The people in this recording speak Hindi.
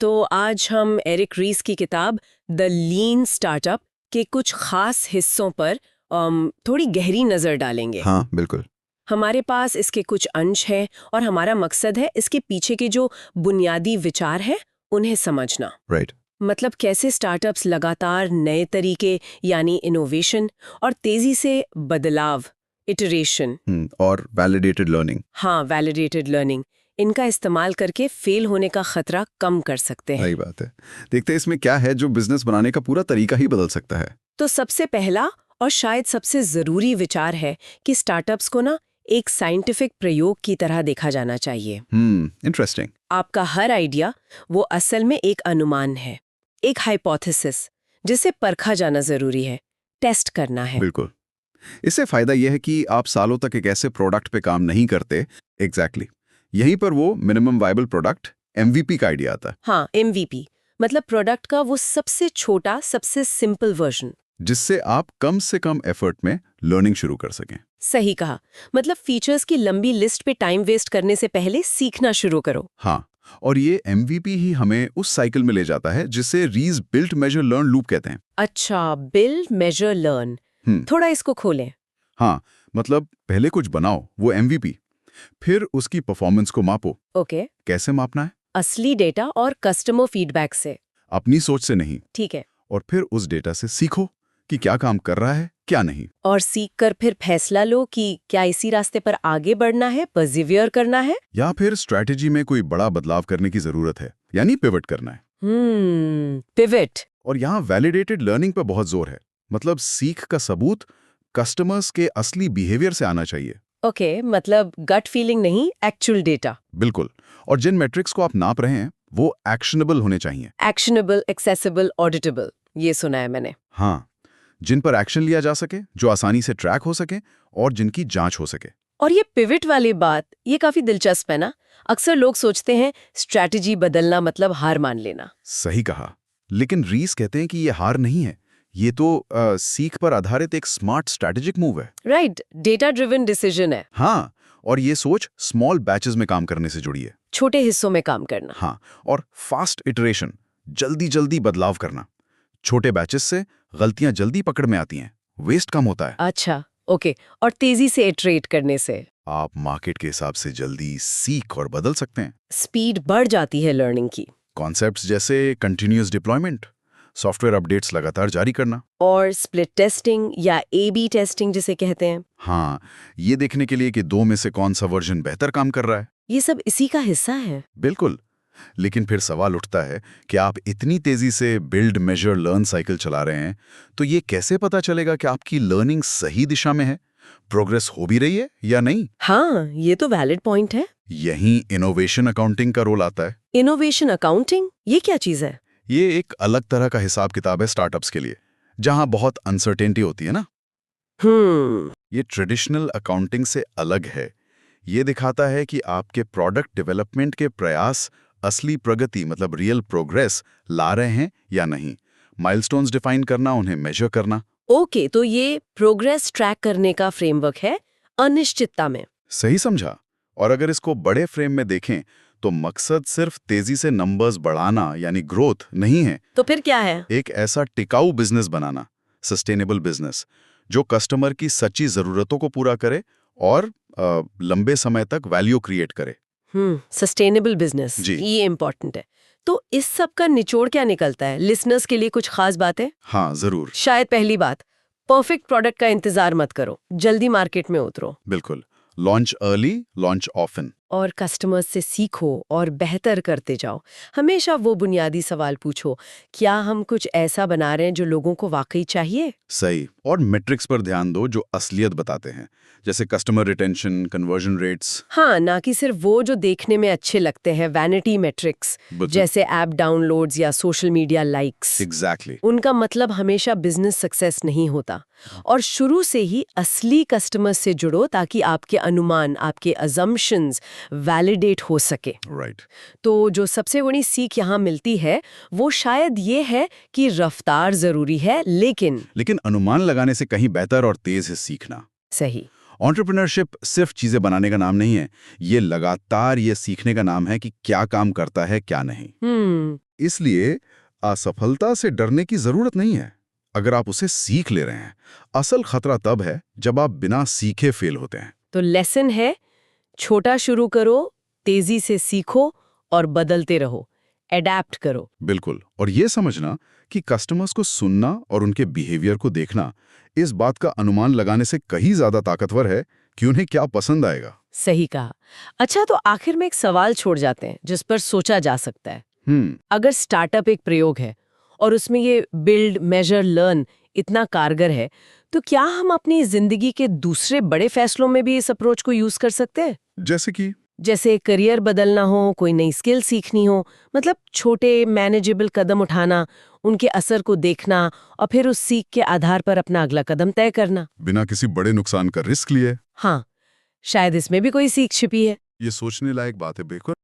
तो आज हम एरिक रीस की किताब द लीन स्टार्टअप के कुछ खास हिस्सों पर थोड़ी गहरी नज़र डालेंगे। हाँ बिल्कुल। हमारे पास इसके कुछ अंश हैं और हमारा मकसद है इसके पीछे के जो बुनियादी विचार हैं उन्हें समझना। राइट। मतलब कैसे स्टार्टअप्स लगातार नए तरीके यानी इनोवेशन और तेजी से बदलाव इटरेशन और वैलिडेटेड लर्निंग। हाँ वैलिडेटेड लर्निंग इनका इस्तेमाल करके फेल होने का खतरा कम कर सकते हैं। सही बात है। देखते हैं इसमें क्या है जो बिजनेस बनाने का पूरा तरीका ही बदल सकता है। तो सबसे पहला और शायद सबसे जरूरी विचार है कि स्टार्टअप्स को ना एक साइंटिफिक प्रयोग की तरह देखा जाना चाहिए। इंटरेस्टिंग। आपका हर आइडिया वो असल में एक अनुमान है, एक हाइपोथेसिस जिसे परखा जाना जरूरी है, टेस्ट करना है। बिल्कुल। इससे फायदा यह है कि आप सालों तक एक ऐसे प्रोडक्ट पे काम नहीं करते। एग्जैक्टली। यहीं पर वो मिनिमम वायबल प्रोडक्ट एमवीपी का आइडिया आता है। हाँ एमवीपी मतलब प्रोडक्ट का वो सबसे छोटा सबसे सिंपल वर्जन जिससे आप कम से कम एफर्ट में लर्निंग शुरू कर सकें। सही कहा। मतलब फीचर्स की लंबी लिस्ट पे टाइम वेस्ट करने से पहले सीखना शुरू करो। हाँ, और ये एमवीपी ही हमें उस साइकिल में ले जाता है जिसे रीज बिल्ट मेजर लर्न लूप कहते हैं। अच्छा बिल्ड मेजर लर्न, थोड़ा इसको खोलें। हाँ, मतलब पहले कुछ बनाओ वो एमवीपी, फिर उसकी परफॉर्मेंस को मापो। ओके। कैसे मापना है? असली डेटा और कस्टमर फीडबैक से। अपनी सोच से नहीं। ठीक है। और फिर उस डेटा से सीखो कि क्या काम कर रहा है क्या नहीं। और सीख कर फिर फैसला लो कि क्या इसी रास्ते पर आगे बढ़ना है, परसिवियर करना है, या फिर स्ट्रैटेजी में कोई बड़ा बदलाव करने की जरूरत है, यानी पिवट करना है। पिवट। और यहाँ वैलिडेटेड लर्निंग पर बहुत जोर है। मतलब सीख का सबूत कस्टमर्स के असली बिहेवियर से आना चाहिए। ओके, मतलब गट फीलिंग नहीं, एक्चुअल डेटा। बिल्कुल। और जिन मैट्रिक्स को आप नाप रहे हैं वो एक्शनेबल होने चाहिए। एक्शनेबल, एक्सेसिबल, ऑडिटेबल, ये सुना है मैंने। हाँ, जिन पर एक्शन लिया जा सके, जो आसानी से ट्रैक हो सके और जिनकी जांच हो सके। और ये पिवट वाली बात, ये काफी दिलचस्प है ना। अक्सर लोग सोचते हैं स्ट्रैटेजी बदलना मतलब हार मान लेना। सही कहा। लेकिन रीस कहते हैं कि ये हार नहीं है, ये तो सीख पर आधारित एक स्मार्ट स्ट्रैटेजिक मूव है। राइट, डेटा ड्रिवन डिसीजन है। हाँ, और ये सोच स्मॉल बैचेस में काम करने से जुड़ी है। छोटे हिस्सों में काम करना। हाँ, और फास्ट इटरेशन, जल्दी जल्दी बदलाव करना। छोटे बैचेस से गलतियां जल्दी पकड़ में आती हैं, वेस्ट कम होता है। अच्छा, ओके। और तेजी से इटरेट करने से आप मार्केट के हिसाब से जल्दी सीख और बदल सकते हैं। स्पीड बढ़ जाती है लर्निंग की। कॉन्सेप्ट्स जैसे कंटिन्यूअस डिप्लॉयमेंट, सॉफ्टवेयर अपडेट्स लगातार जारी करना, और स्प्लिट टेस्टिंग या ए/बी टेस्टिंग जिसे कहते हैं। हाँ, ये देखने के लिए कि दो में से कौन सा वर्जन बेहतर काम कर रहा है। ये सब इसी का हिस्सा है। बिल्कुल। लेकिन फिर सवाल उठता है कि आप इतनी तेजी से बिल्ड मेजर लर्न साइकिल चला रहे हैं, तो ये कैसे पता चलेगा कि आपकी लर्निंग सही दिशा में है, प्रोग्रेस हो भी रही है या नहीं? हाँ, ये तो वैलिड पॉइंट है। यहीं इनोवेशन अकाउंटिंग का रोल आता है। इनोवेशन अकाउंटिंग, ये क्या चीज है? ये एक अलग तरह का हिसाब किताब है स्टार्टअप्स के लिए, जहां बहुत अनसर्टेनिटी होती है ना। ये ट्रेडिशनल अकाउंटिंग से अलग है। ये दिखाता है कि आपके प्रोडक्ट डेवलपमेंट के प्रयास असली प्रगति मतलब रियल प्रोग्रेस ला रहे हैं या नहीं। माइलस्टोन्स डिफाइन करना, उन्हें मेजर करना। ओके, तो ये प्रोग्रेस ट्रैक करने का फ्रेमवर्क है अनिश्चितता में। सही समझा। और अगर इसको बड़े फ्रेम में देखें तो मकसद सिर्फ तेजी से नंबर्स बढ़ाना यानी ग्रोथ नहीं है। तो फिर क्या है? एक ऐसा टिकाऊ बिजनेस बनाना, सस्टेनेबल बिजनेस, जो कस्टमर की सच्ची जरूरतों को पूरा करे और लंबे समय तक वैल्यू क्रिएट करे। सस्टेनेबल बिजनेस, जी। ये इम्पोर्टेंट है। तो इस सब का निचोड़ क्या निकलता है लिसनर्स के लिए? कुछ खास बातें? हाँ जरूर। शायद पहली बात, परफेक्ट प्रोडक्ट का इंतजार मत करो, जल्दी मार्केट में उतरो। बिल्कुल। Launch early, launch often. और कस्टमर्स से सीखो और बेहतर करते जाओ। हमेशा वो बुनियादी सवाल पूछो, क्या हम कुछ ऐसा बना रहे हैं जो लोगों को वाकई चाहिए? सही। और मेट्रिक्स पर ध्यान दो जो असलियत बताते हैं, जैसे कस्टमर रिटेंशन, कन्वर्जन रेट्स। हाँ, ना कि सिर्फ वो जो देखने में अच्छे लगते हैं, वैनिटी मेट्रिक्स, जैसे ऐप डाउनलोड्स या सोशल मीडिया लाइक्स। एग्जैक्टली। उनका मतलब हमेशा बिजनेस सक्सेस नहीं होता। और शुरू से ही असली कस्टमर से जुड़ो ताकि आपके अनुमान, आपके अजम्पशंस वैलिडेट हो सके। राइट। तो जो सबसे बड़ी सीख यहाँ मिलती है वो शायद ये है कि रफ्तार जरूरी है, लेकिन अनुमान लगाने से कहीं बेहतर और तेज है सीखना। सही। एंटरप्रेन्योरशिप सिर्फ चीजें बनाने का नाम नहीं है, ये लगातार ये सीखने का नाम है कि क्या काम करता है क्या नहीं। इसलिए असफलता से डरने की जरूरत नहीं है अगर आप उसे सीख ले रहे हैं। असल खतरा तब है जब आप बिना सीखे फेल होते हैं। तो लेसन है, छोटा शुरू करो, तेजी से सीखो और बदलते रहो, एडैप्ट करो। बिल्कुल। और ये समझना कि कस्टमर्स को सुनना और उनके बिहेवियर को देखना इस बात का अनुमान लगाने से कहीं ज्यादा ताकतवर है कि उन्हें क्या पसंद आएगा। सही कहा। अच्छा, तो आखिर में एक सवाल छोड़ जाते हैं जिस पर सोचा जा सकता है। अगर स्टार्टअप एक प्रयोग है और उसमें ये बिल्ड, मेजर, लर्न इतना कारगर है, तो क्या हम अपनी जिंदगी के दूसरे बड़े फैसलों में भी इस अप्रोच को यूज कर सकते हैं? जैसे करियर बदलना हो, कोई नई स्किल सीखनी हो, मतलब छोटे मैनेजेबल कदम उठाना, उनके असर को देखना और फिर उस सीख के आधार पर अपना अगला कदम तय करना, बिना किसी बड़े नुकसान का रिस्क लिए। हाँ, शायद इसमें भी कोई सीख छिपी है। ये सोचने लायक बात है। बिल्कुल।